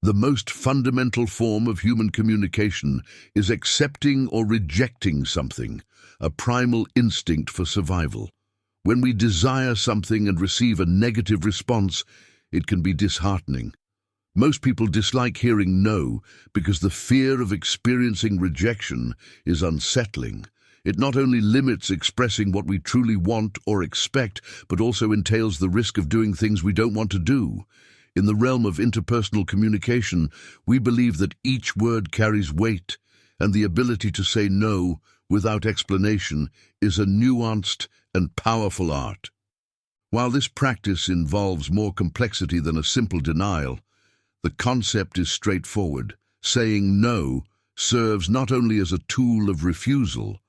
The most fundamental form of human communication is accepting or rejecting something, a primal instinct for survival. When we desire something and receive a negative response, it can be disheartening. Most people dislike hearing no because the fear of experiencing rejection is unsettling. It not only limits expressing what we truly want or expect, but also entails the risk of doing things we don't want to do. In the realm of interpersonal communication, we believe that each word carries weight, and the ability to say no without explanation is a nuanced and powerful art. While this practice involves more complexity than a simple denial, the concept is straightforward. Saying no serves not only as a tool of refusal,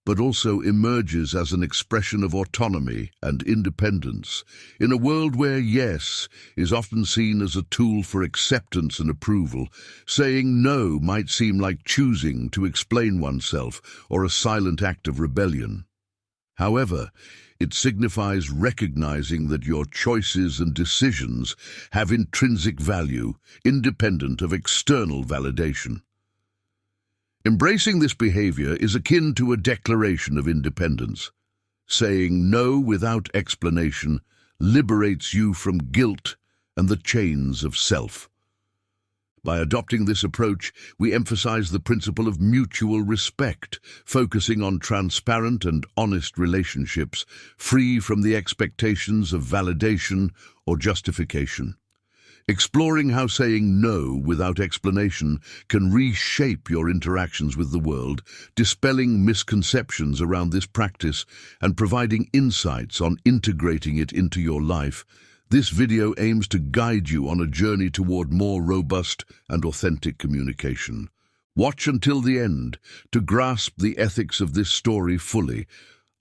but also emerges as an expression of autonomy and independence. In a world where yes is often seen as a tool for acceptance and approval, saying no might seem like choosing to explain oneself or a silent act of rebellion. However, it signifies recognizing that your choices and decisions have intrinsic value, independent of external validation. Embracing this behavior is akin to a declaration of independence. Saying no without explanation liberates you from guilt and the chains of self. By adopting this approach, we emphasize the principle of mutual respect, focusing on transparent and honest relationships, free from the expectations of validation or justification. Exploring how saying no without explanation can reshape your interactions with the world, dispelling misconceptions around this practice and providing insights on integrating it into your life. This video aims to guide you on a journey toward more robust and authentic communication. Watch until the end to grasp the ethics of this story fully,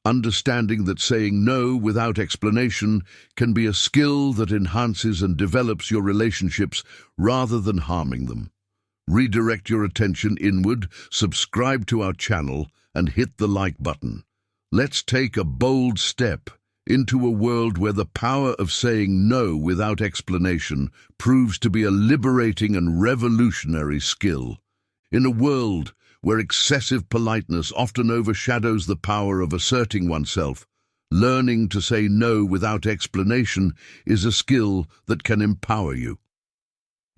understanding that saying no without explanation can be a skill that enhances and develops your relationships rather than harming them. Redirect your attention inward, subscribe to our channel, and hit the like button. Let's take a bold step into a world where the power of saying no without explanation proves to be a liberating and revolutionary skill. In a world where excessive politeness often overshadows the power of asserting oneself, learning to say no without explanation is a skill that can empower you.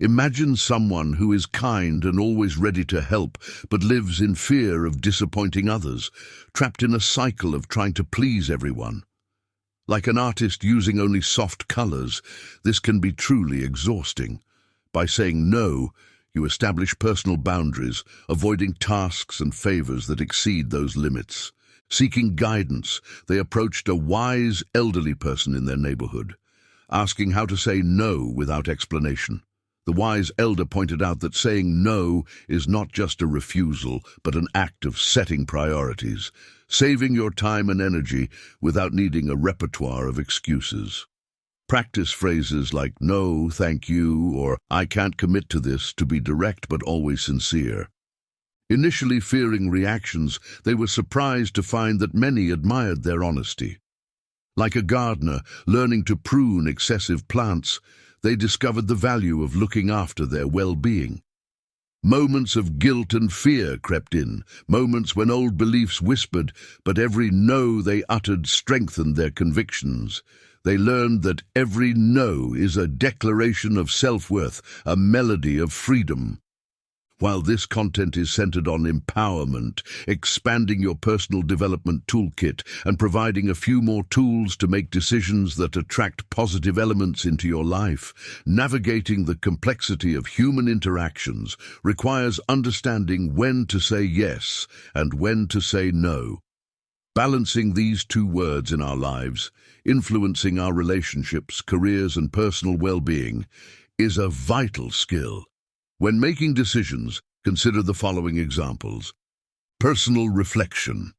Imagine someone who is kind and always ready to help, but lives in fear of disappointing others, trapped in a cycle of trying to please everyone. Like an artist using only soft colors, this can be truly exhausting. By saying no, you establish personal boundaries, avoiding tasks and favors that exceed those limits. Seeking guidance, they approached a wise elderly person in their neighborhood, asking how to say no without explanation. The wise elder pointed out that saying no is not just a refusal, but an act of setting priorities, saving your time and energy without needing a repertoire of excuses. Practice phrases like no, thank you, or I can't commit to this to be direct but always sincere. Initially fearing reactions, they were surprised to find that many admired their honesty. Like a gardener learning to prune excessive plants, they discovered the value of looking after their well-being. Moments of guilt and fear crept in, moments when old beliefs whispered, but every no they uttered strengthened their convictions. They learned that every no is a declaration of self-worth, a melody of freedom. While this content is centered on empowerment, expanding your personal development toolkit, and providing a few more tools to make decisions that attract positive elements into your life, navigating the complexity of human interactions requires understanding when to say yes and when to say no. Balancing these two words in our lives, influencing our relationships, careers, and personal well-being, is a vital skill. When making decisions, consider the following examples. Personal reflection.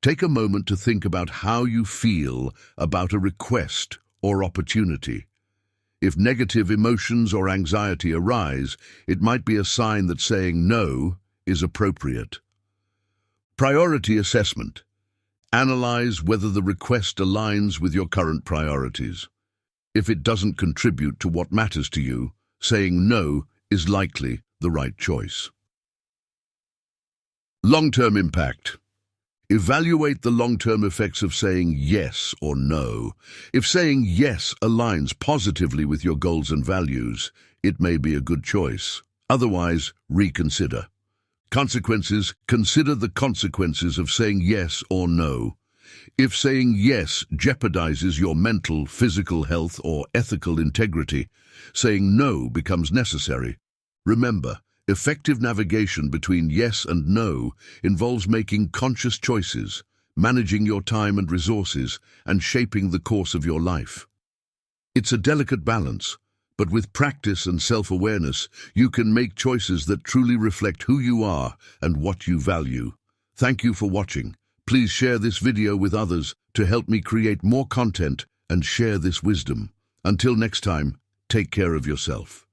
Take a moment to think about how you feel about a request or opportunity. If negative emotions or anxiety arise, it might be a sign that saying no is appropriate. Priority assessment. Analyze whether the request aligns with your current priorities. If it doesn't contribute to what matters to you, saying no is likely the right choice. Long-term impact. Evaluate the long-term effects of saying yes or no. If saying yes aligns positively with your goals and values, it may be a good choice. Otherwise, reconsider. Consequences. Consider the consequences of saying yes or no. If saying yes jeopardizes your mental, physical health, or ethical integrity, saying no becomes necessary. Remember, effective navigation between yes and no involves making conscious choices, managing your time and resources, and shaping the course of your life. It's a delicate balance, but with practice and self-awareness, you can make choices that truly reflect who you are and what you value. Thank you for watching. Please share this video with others to help me create more content and share this wisdom. Until next time, take care of yourself.